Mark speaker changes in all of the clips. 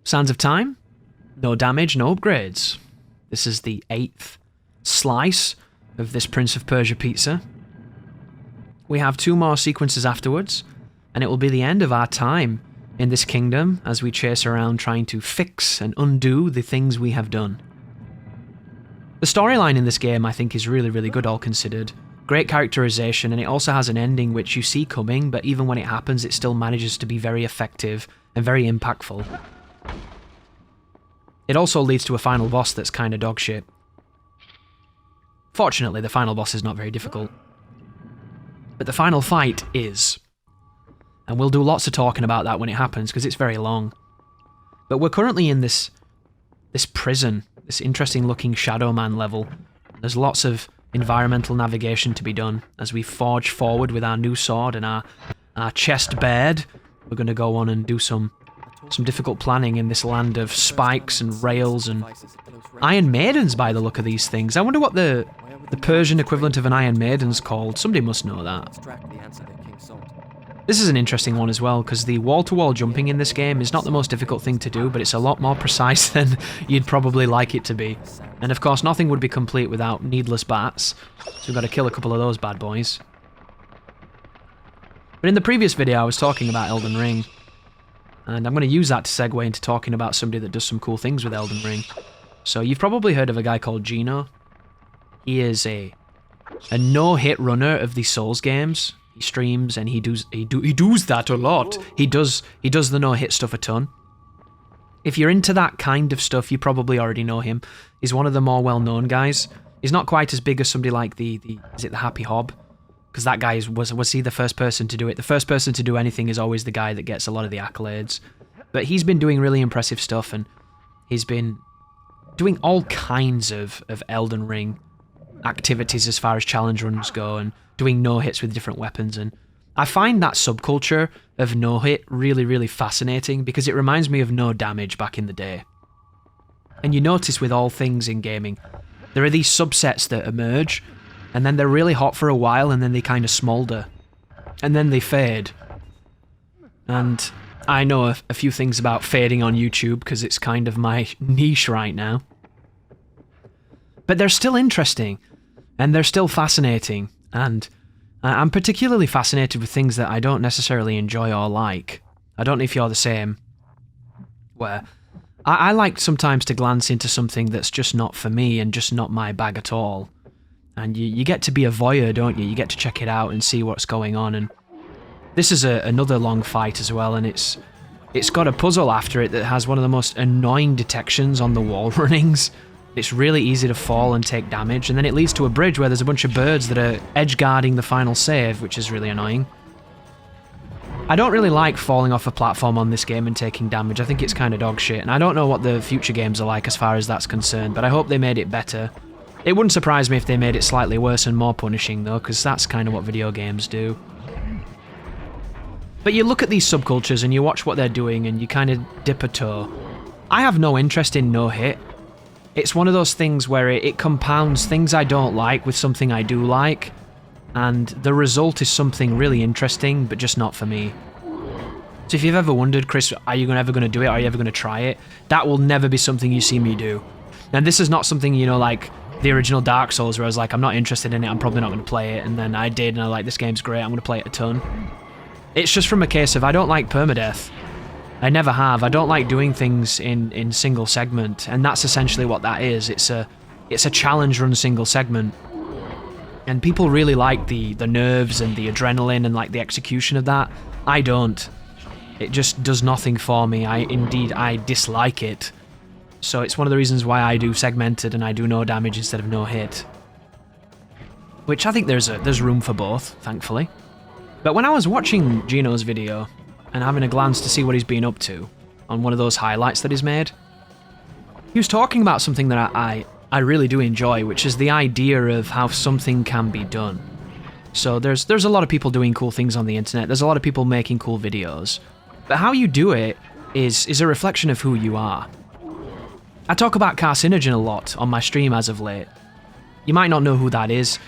Speaker 1: Sands of Time, no damage, no upgrades. This is the 8th slice of this Prince of Persia pizza. We have 2 more sequences afterwards, and it will be the end of our time in this kingdom as we chase around trying to fix and undo the things we have done. The storyline in this game I think is really, really good all considered. Great characterization, and it also has an ending which you see coming, but even when it happens it still manages to be very effective and very impactful. It also leads to a final boss that's kinda dogshit. Fortunately, the final boss is not very difficult. But the final fight is. And we'll do lots of talking about that when it happens, because it's very long. But we're currently in this prison, this interesting looking Shadow Man level. There's lots of environmental navigation to be done as we forge forward with our new sword and our chest bared. We're going to go on and do some difficult planning in this land of spikes and rails and Iron Maidens by the look of these things. I wonder what the Persian equivalent of an Iron Maiden's called. Somebody must know that. This is an interesting one as well, because the wall-to-wall jumping in this game is not the most difficult thing to do, but it's a lot more precise than you'd probably like it to be. And of course, nothing would be complete without needless bats, so we've got to kill a couple of those bad boys. But in the previous video, I was talking about Elden Ring, and I'm going to use that to segue into talking about somebody that does some cool things with Elden Ring. So you've probably heard of a guy called Gino. He is a no-hit runner of the Souls games. He streams and he does that a lot. He does the no-hit stuff a ton. If you're into that kind of stuff, you probably already know him. He's one of the more well-known guys. He's not quite as big as somebody like is it the Happy Hob? Because that guy was he the first person to do it? The first person to do anything is always the guy that gets a lot of the accolades. But he's been doing really impressive stuff, and he's been doing all kinds of Elden Ring activities as far as challenge runs go, and doing no-hits with different weapons. And I find that subculture of no-hit really, really fascinating, because it reminds me of no damage back in the day. And you notice with all things in gaming, there are these subsets that emerge, and then they're really hot for a while, and then they kind of smolder. And then they fade. And I know a few things about fading on YouTube, because it's kind of my niche right now. But they're still interesting, and they're still fascinating, and I'm particularly fascinated with things that I don't necessarily enjoy or like. I don't know if you're the same, where I like sometimes to glance into something that's just not for me and just not my bag at all. And you get to be a voyeur, don't you? You get to check it out and see what's going on. And this is another long fight as well, and it's got a puzzle after it that has one of the most annoying detections on the wall runnings. It's really easy to fall and take damage, and then it leads to a bridge where there's a bunch of birds that are edge-guarding the final save, which is really annoying. I don't really like falling off a platform on this game and taking damage. I think it's kind of dog shit, and I don't know what the future games are like as far as that's concerned, but I hope they made it better. It wouldn't surprise me if they made it slightly worse and more punishing though, because that's kind of what video games do. But you look at these subcultures and you watch what they're doing and you kind of dip a toe. I have no interest in no-hit. It's one of those things where it compounds things I don't like with something I do like, and the result is something really interesting, but just not for me. So if you've ever wondered, Chris, are you ever going to do it? Are you ever going to try it? That will never be something you see me do. And this is not something, you know, like the original Dark Souls, where I was like, I'm not interested in it, I'm probably not going to play it, and then I did, and I like, this game's great, I'm going to play it a ton. It's just from a case of I don't like permadeath. I never have. I don't like doing things in single segment, and that's essentially what that is. It's a challenge run single segment. And people really like the nerves and the adrenaline and like the execution of that. I don't. It just does nothing for me. I dislike it. So it's one of the reasons why I do segmented and I do no damage instead of no hit. Which I think there's room for both, thankfully. But when I was watching Gino's video and having a glance to see what he's been up to on one of those highlights that he's made, he was talking about something that I really do enjoy, which is the idea of how something can be done. So there's a lot of people doing cool things on the internet, there's a lot of people making cool videos, but how you do it is a reflection of who you are. I talk about Carcinogen a lot on my stream as of late. You might not know who that is.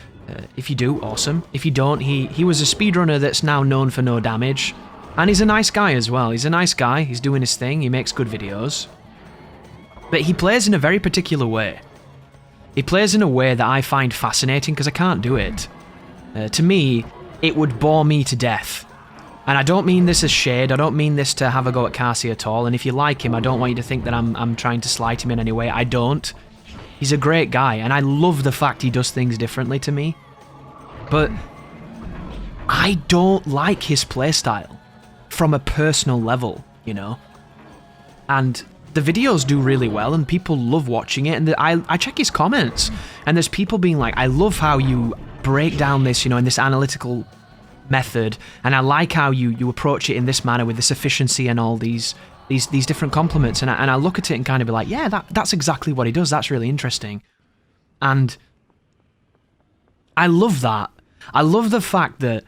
Speaker 1: If you do, awesome. If you don't, he was a speedrunner that's now known for no damage. And he's a nice guy as well. He's a nice guy. He's doing his thing. He makes good videos. But he plays in a very particular way. He plays in a way that I find fascinating because I can't do it. To me, it would bore me to death. And I don't mean this as shade. I don't mean this to have a go at Carsey at all. And if you like him, I don't want you to think that I'm trying to slight him in any way. I don't. He's a great guy. And I love the fact he does things differently to me. But I don't like his playstyle. From a personal level, you know. And the videos do really well and people love watching it, and I check his comments and there's people being like, I love how you break down this, you know, in this analytical method, and I like how you approach it in this manner with this efficiency and all these different compliments, and I look at it and kind of be like, yeah, that's exactly what he does. That's really interesting. And I love that. I love the fact that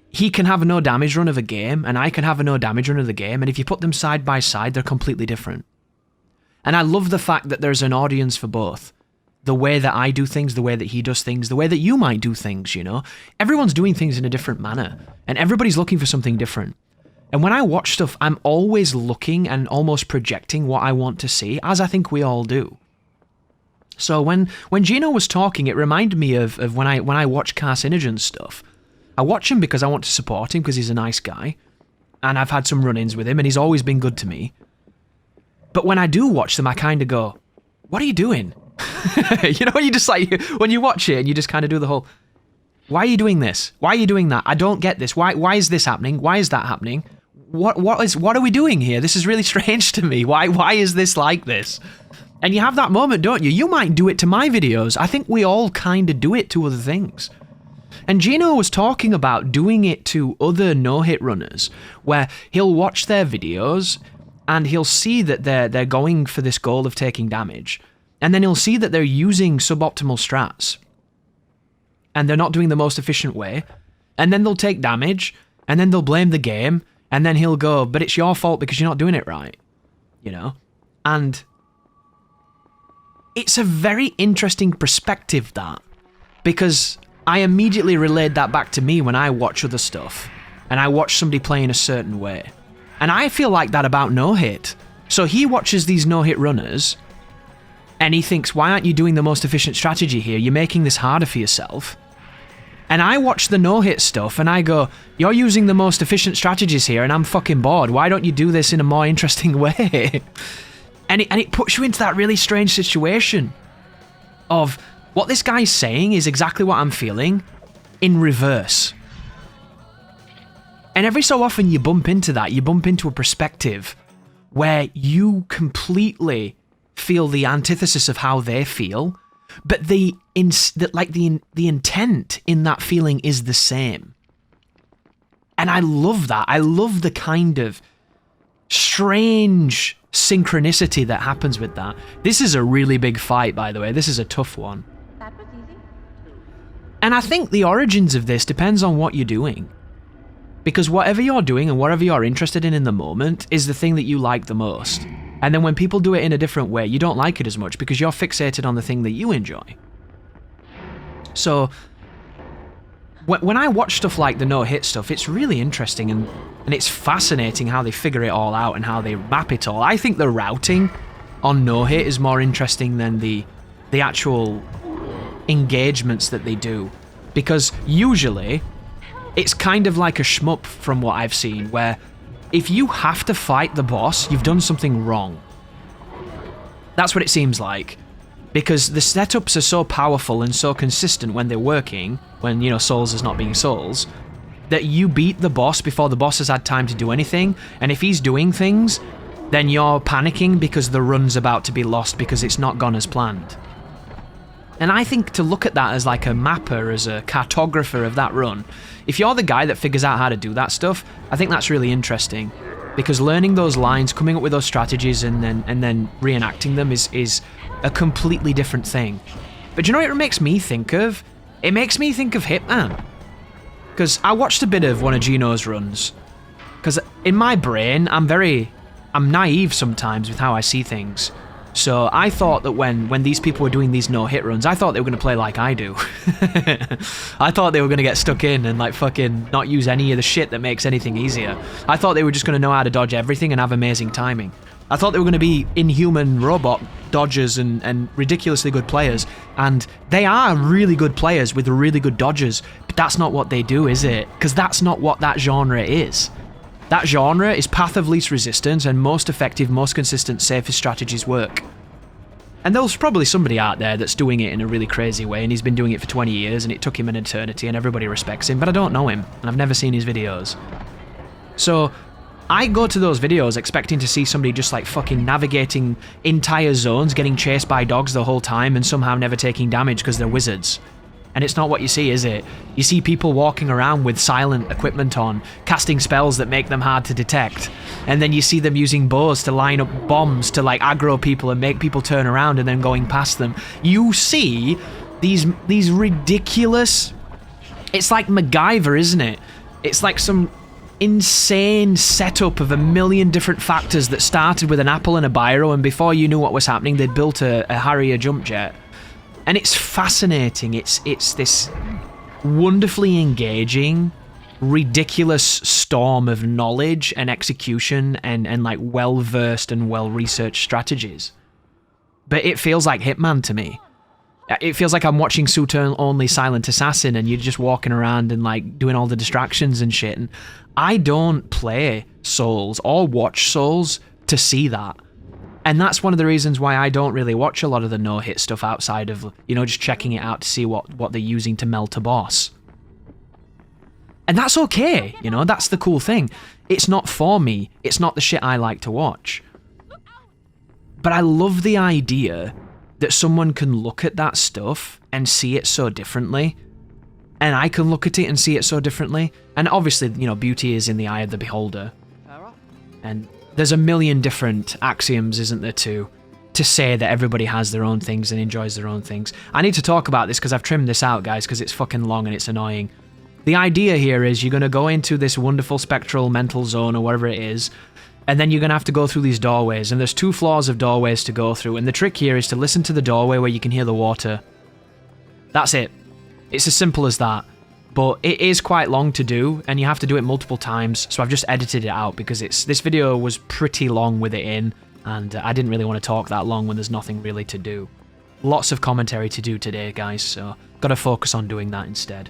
Speaker 1: he can have a no damage run of a game, and I can have a no damage run of the game, and if you put them side by side, they're completely different. And I love the fact that there's an audience for both. The way that I do things, the way that he does things, the way that you might do things, you know? Everyone's doing things in a different manner, and everybody's looking for something different. And when I watch stuff, I'm always looking and almost projecting what I want to see, as I think we all do. So when Gino was talking, it reminded me of when I watch Carcinogen's stuff. I watch him because I want to support him because he's a nice guy, and I've had some run-ins with him, and he's always been good to me. But when I do watch them, I kind of go, what are you doing? You know, you just like, when you watch it, and you just kind of do the whole, why are you doing this? Why are you doing that? I don't get this. Why is this happening? Why is that happening? What are we doing here? This is really strange to me. Why is this like this? And you have that moment, don't you? You might do it to my videos. I think we all kind of do it to other things. And Gino was talking about doing it to other no-hit runners, where he'll watch their videos and he'll see that they're going for this goal of taking damage, and then he'll see that they're using suboptimal strats, and they're not doing the most efficient way, and then they'll take damage, and then they'll blame the game, and then he'll go, but it's your fault because you're not doing it right, you know? And it's a very interesting perspective, that, because I immediately relayed that back to me when I watch other stuff, and I watch somebody playing a certain way. And I feel like that about no-hit. So he watches these no-hit runners, and he thinks, why aren't you doing the most efficient strategy here? You're making this harder for yourself. And I watch the no-hit stuff, and I go, you're using the most efficient strategies here, and I'm fucking bored. Why don't you do this in a more interesting way? and it puts you into that really strange situation of, what this guy's saying is exactly what I'm feeling, in reverse. And every so often you bump into that, you bump into a perspective where you completely feel the antithesis of how they feel, but the intent in that feeling is the same. And I love that. I love the kind of strange synchronicity that happens with that. This is a really big fight, by the way. This is a tough one.
Speaker 2: That was easy.
Speaker 1: And I think the origins of this depends on what you're doing. Because whatever you're doing and whatever you're interested in the moment is the thing that you like the most. And then when people do it in a different way, you don't like it as much because you're fixated on the thing that you enjoy. So, when I watch stuff like the no-hit stuff, it's really interesting and it's fascinating how they figure it all out and how they map it all. I think the routing on no-hit is more interesting than the actual engagements that they do. Because usually, it's kind of like a shmup from what I've seen, where if you have to fight the boss, you've done something wrong. That's what it seems like. Because the setups are so powerful and so consistent when they're working, when, you know, Souls is not being Souls, that you beat the boss before the boss has had time to do anything, and if he's doing things, then you're panicking because the run's about to be lost because it's not gone as planned. And I think to look at that as like a mapper, as a cartographer of that run, if you're the guy that figures out how to do that stuff, I think that's really interesting. Because learning those lines, coming up with those strategies, and then reenacting them is a completely different thing. But do you know what it makes me think of? It makes me think of Hitman. Because I watched a bit of one of Gino's runs. Because in my brain, I'm naive sometimes with how I see things. So I thought that when these people were doing these no-hit runs, I thought they were going to play like I do. I thought they were going to get stuck in and like fucking not use any of the shit that makes anything easier. I thought they were just going to know how to dodge everything and have amazing timing. I thought they were going to be inhuman robot dodgers and ridiculously good players. And they are really good players with really good dodgers. But that's not what they do, is it? Because that's not what that genre is. That genre is path of least resistance and most effective, most consistent, safest strategies work. And there's probably somebody out there that's doing it in a really crazy way, and he's been doing it for 20 years and it took him an eternity and everybody respects him, but I don't know him and I've never seen his videos. So I go to those videos expecting to see somebody just like fucking navigating entire zones, getting chased by dogs the whole time and somehow never taking damage because they're wizards. And it's not what you see, is it? You see people walking around with silent equipment on, casting spells that make them hard to detect. And then you see them using bows to line up bombs to like aggro people and make people turn around and then going past them. You see these ridiculous... It's like MacGyver, isn't it? It's like some insane setup of a million different factors that started with an apple and a biro, and before you knew what was happening, they'd built a Harrier jump jet. And it's fascinating. It's this wonderfully engaging, ridiculous storm of knowledge and execution and like well-versed and well-researched strategies. But it feels like Hitman to me. It feels like I'm watching suit-only Silent Assassin and you're just walking around and like doing all the distractions and shit. And I don't play Souls or watch Souls to see that. And that's one of the reasons why I don't really watch a lot of the no-hit stuff outside of, you know, just checking it out to see what they're using to melt a boss. And that's okay, you know, that's the cool thing. It's not for me. It's not the shit I like to watch. But I love the idea that someone can look at that stuff and see it so differently. And I can look at it and see it so differently. And obviously, you know, beauty is in the eye of the beholder. And there's a million different axioms, isn't there, to say that everybody has their own things and enjoys their own things. I need to talk about this because I've trimmed this out, guys, because it's fucking long and it's annoying. The idea here is you're going to go into this wonderful spectral mental zone or whatever it is, and then you're going to have to go through these doorways, and there's 2 floors of doorways to go through, and the trick here is to listen to the doorway where you can hear the water. That's it. It's as simple as that. But it is quite long to do, and you have to do it multiple times, so I've just edited it out because this video was pretty long with it in, and I didn't really want to talk that long when there's nothing really to do. Lots of commentary to do today, guys, so gotta focus on doing that instead.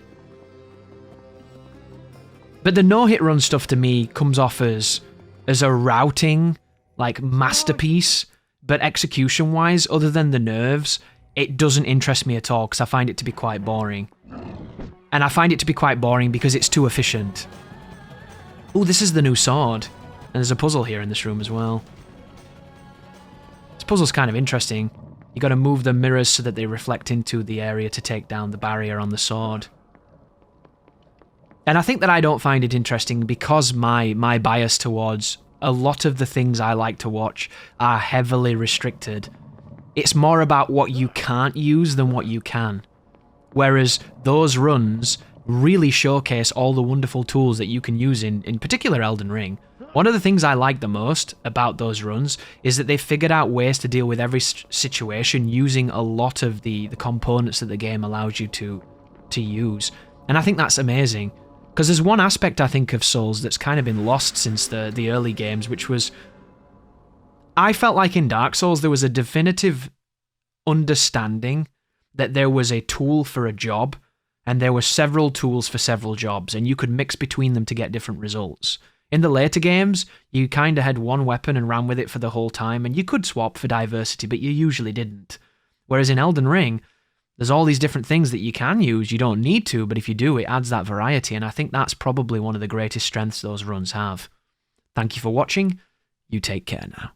Speaker 1: But the no-hit run stuff to me comes off as a routing, like, masterpiece, but execution-wise, other than the nerves, it doesn't interest me at all because I find it to be quite boring. And I find it to be quite boring because it's too efficient. Ooh, this is the new sword. And there's a puzzle here in this room as well. This puzzle's kind of interesting. You gotta move the mirrors so that they reflect into the area to take down the barrier on the sword. And I think that I don't find it interesting because my bias towards a lot of the things I like to watch are heavily restricted. It's more about what you can't use than what you can. Whereas those runs really showcase all the wonderful tools that you can use in particular Elden Ring. One of the things I like the most about those runs is that they figured out ways to deal with every situation using a lot of the components that the game allows you to use. And I think that's amazing. Because there's one aspect, I think, of Souls that's kind of been lost since the early games, which was... I felt like in Dark Souls there was a definitive understanding that there was a tool for a job, and there were several tools for several jobs, and you could mix between them to get different results. In the later games, you kind of had one weapon and ran with it for the whole time, and you could swap for diversity, but you usually didn't. Whereas in Elden Ring, there's all these different things that you can use, you don't need to, but if you do, it adds that variety, and I think that's probably one of the greatest strengths those runs have. Thank you for watching, you take care now.